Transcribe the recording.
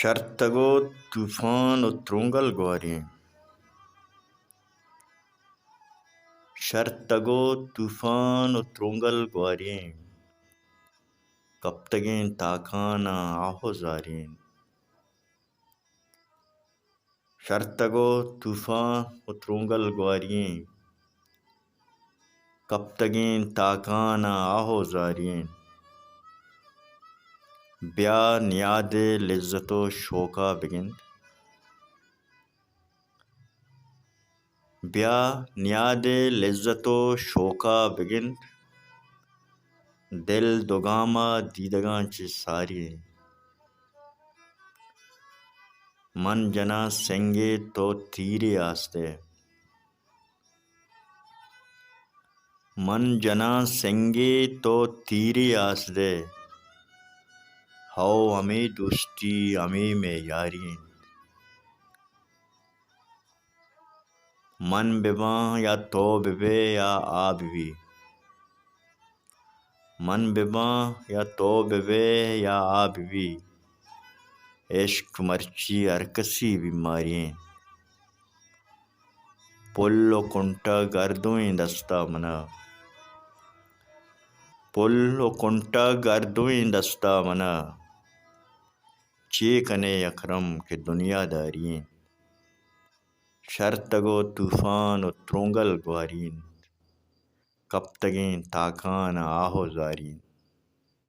شرطگو طوفان و ترونگل گواریں شرطگو طوفان و ترونگل گواریں کب تگیں تاکانا آہو زاریں شرطگو طوفان و ترونگل گواریں کب تگیں تاکانا آہو زاریں بیا نیاد لذت و شوقا بگند بیا نیاد لذت و شوقا بگند دل دوگاما دیدگاں چہ ساری من جنا سنگے تو تیرے آستے من جنا سنگے تو تیرے آستے ہو ہمیں دوستی ہمیں میں یاری من بباں یا تو ببے یا آ ببی من بباں یا تو ببے یا آ ببی عشق مرچی ہر کسی بیماریں پل و کنٹا گردویں دستہ منا پل و کنٹا گردویں دستہ منا چے کنے اکرم کہ دنیا داریں شرطگو طوفان و ترونگل گواریں کب تگیں تاکانا آہو زاریں